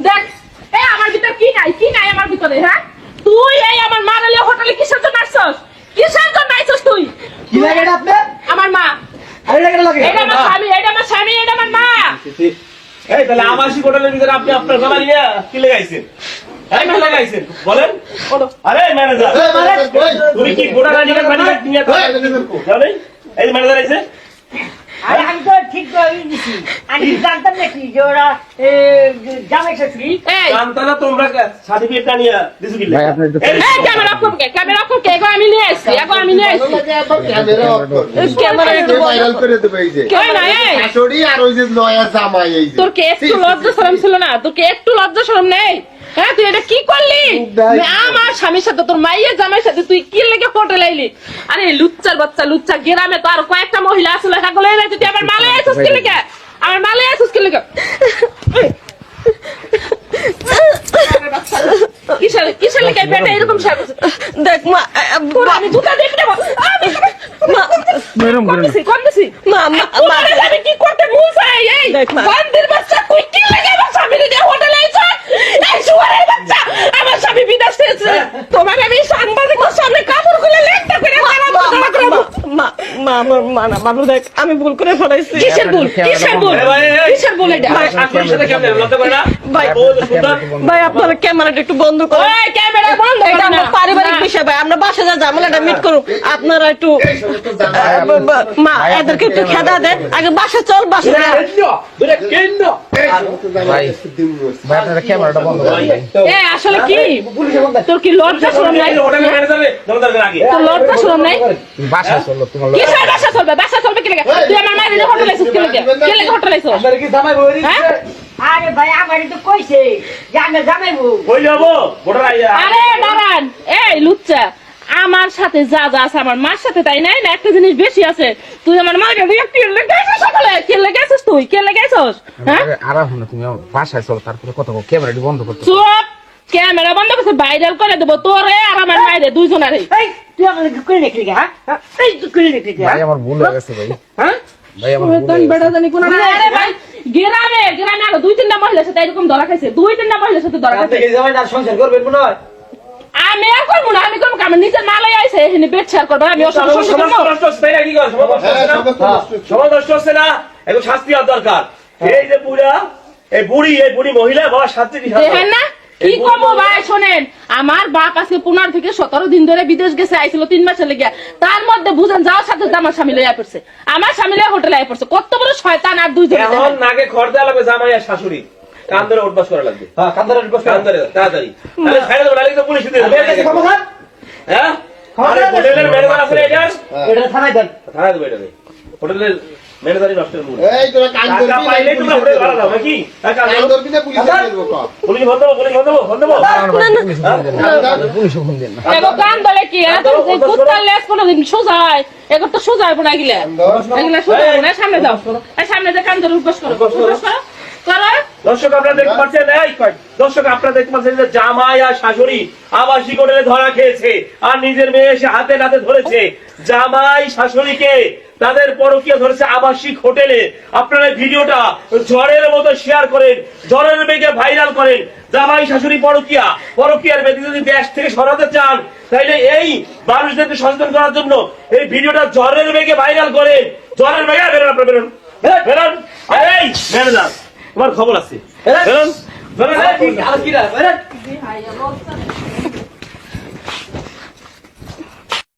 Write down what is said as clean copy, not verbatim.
দেখ আমার ভিতর কি নাই আমার ভিতরে। হ্যাঁ তুই এই আমার মারালে হোটেলে কিসের জন্য আসছস? কিসের জন্য আসছস তুই? কি লাগে এটা আপনার? আমার মা। আরে লাগে লাগে। এটা আমার স্বামী, এটা আমার মা। এই তাহলে আবাসিক হোটেলের ভিতরে আপনি আপনার গলা নিয়ে কি লাগাইছেন? কি লাগাইছেন বলেন? আরে ম্যানেজার তুমি কি গোটা রানিকার নিয়ে যাবেন? এই ম্যানেজার আইছে। আরে আমি তো ঠিক করে দিছি। আমি জানতাম নাকি যে ওরা জামাই শ্বশুরি। জানতা না তোমরা সার্টিফিকেটটা নিয়ে দিছো কি? এই ক্যামেরা অফ করবে, এগো আমি নিয়ে আসছি। ক্যামেরা একটু ভাইরাল করে দেবে এই যে। কই না এই শাশুড়ি আর ওই যে নয়া জামাই এই যে। তোর কে একটু লজ্জা শরম ছিল না? তোর কে একটু লজ্জা শরম নেই? হ্যাঁ তুই এটা কি করলি? আমার স্বামীর সাথে তোর মাইয়ের জামাইয়ের সাথে তুই কি লেগে হোটেল আইলি? আরে লুচ্চার বাচ্চা লুচ্চা, গ্রামে তো আর কয়েকটা মহিলা আসলে সকলে তুই আমার মালে আসছিস কি লেগে? আমার মালে আসছিস কি লেগে? কিসের লেগে পেটে এরকম সাজ? দেখ মা আমি জুতা দেখতে কোন দিছি আমি কি করতে ভুলছাই? এই বান্দির বাচ্চা তুই কি লেগে আমার স্বামীর দিয়ে হোটেলে আইছ? এই শুয়ারের বাচ্চা আমার স্বামী বিদেশ থেকে তোমাকে আমি সাংবাদিকের সামনে কাপড় খুলে লেখতে করে বাবু দেখ আমি ভুল করে ফেলাইছি। কিসের ভুল এটা? ভাই আপনারা ক্যামেরাটা একটু বন্ধ করুন। ক্যামেরা বন্ধ, এটা আমার পারিবারিক বিষয় ভাই। আমরা বাসা যা ঝামেলাটা মিট করুন। আপনারা একটু মা এদেরকে একটু খেদা দেন। আগে বাসা চল, বাসা ক্যামেরাটা বন্ধ করুন। আসলে কি তোর কি লজ্জা শরম নাই? তোর লজ্জা শরম নাই? বাসা চলো তোমার কিসের বাসা চলবে কি লাগে? তুই আমার মায়ের হোটেলে আইছিস কি লাগে? কে লাগে হোটেলে আইছিস? আপনারা কি জামাই বই দিচ্ছে? আরে ভাই আমারই তো কইছে যে আমি জামাইবো। কই যাবো? গোটা রাইয়া। আরে দাঁড়ান, এই লুচ্চা আমার সাথে যা আছে আমার মার সাথে তাই নাই না? একটা জিনিস বেশি আছে। তুই আমার মাকে দিয়ে কি লেগেছিস? সকালে কি লেগেছিস তুই? কে লেগেছিস? হ্যাঁ আরাম না, তুমি বাসায় চলো, তারপরে কথা বল। ক্যামেরাটি বন্ধ করতে। চুপ! ক্যামেরা বন্ধ করতে ভাইরাল করে দেবো তোরে আর আমার মায়ের দুইজনারে। এই তুই আমাকে করে দেখলি হ্যাঁ? এই তুই করে দেখলি ভাই আমার ভুল হয়ে গেছে ভাই। হ্যাঁ ভাই আমার ভুল হয়ে গেছে। বেটা জানি কোন না। আরে ভাই গ্রামে আরো 2-3টা মহিলার সাথে এরকম ধরা খাইছে। 2-3টা মহিলার সাথে ধরা খাইছে। আপনি জামাই না সংসার করবেন মনে হয়? আমি আর করবো না। আমি করবো আমি নিজের মালাই আইছে এখানে বেড শেয়ার করবো। আমি সমাজ নষ্ট হচ্ছে তাই না? কি করে সমাজ নষ্ট হচ্ছে না? এখন শাস্তি হওয়ার দরকার। এই যে এই বুড়ি মহিলা বাবা শাস্তি দেখেন না কি করবো ভাই? শোনেন আমার বাপ আজকে 15 থেকে 17 দিন ধরে বিদেশ গেছে, আইছিল 3 মাসের লেগে। তার মধ্যে বুঝেন যাওয়ার সাথে আমার স্বামী লইয়া পড়ছে, আমার স্বামী লইয়া হোটেলে আই পড়ছে। কত বড় শয়তান! আর দুইজন এখন নাকে খড় দেওয়া লাগবে জামাই আর শাশুড়ি। কান ধরে উঠবাস করা লাগবে। হ্যাঁ কান ধরে উঠবাস কান ধরে তাড়াতাড়ি। আরে ছাইড়া দাও, নালে তো পুলিশ দিয়ে দেবে। হ্যাঁ আরে হোটেলের ম্যানেজার আছে এটা থানায় দেন। থানায় দেবে এটা। হোটেলের ম্যানেজারই নষ্টের মূল। এই তোরা কান ধরবি টাকা পাইলে তোমরা হোটেল ভাড়া দাও নাকি? কান ধরবি না পুলিশে দেব ক। পুলিশ বন্ধ পুলিশ ফোন দেন না। এগো কান ধরে কি এরা তো কুত্তার লেজ কোনদিন সোজা হয়? এগো তো সোজা হবে না গিলা। এগুলা সোজা হবে না। সামনে যাও, এই সামনে যে কান ধরে উঠবাস করো। দর্শক আপনারা দেখতে পাচ্ছেন, যে জামাই আর শাশুড়ি আবাসিক হোটেলে ধরা খেয়েছে আর নিজের মেয়ে এসে হাতে নাতে ধরেছে। জামাই শাশুড়িকে তাদের পরকীয়া ধরেছে আবাসিক হোটেলে। আপনারা ভিডিওটা ঝড়ের মতো শেয়ার করেন, ঝড়ের বেগে ভাইরাল করেন। জামাই শাশুড়ি পরকীয়ার বেদি যদি দেশ থেকে সরাতে চান তাইলে এই মানুষদেরকে সচেতন করার জন্য এই ভিডিওটা ঝড়ের বেগে ভাইরাল করেন। ঝড়ের বেগে বেরোন, আপনারা বেরোন। এই ম্যানেজার তোমার খবর আছে, বেরোন।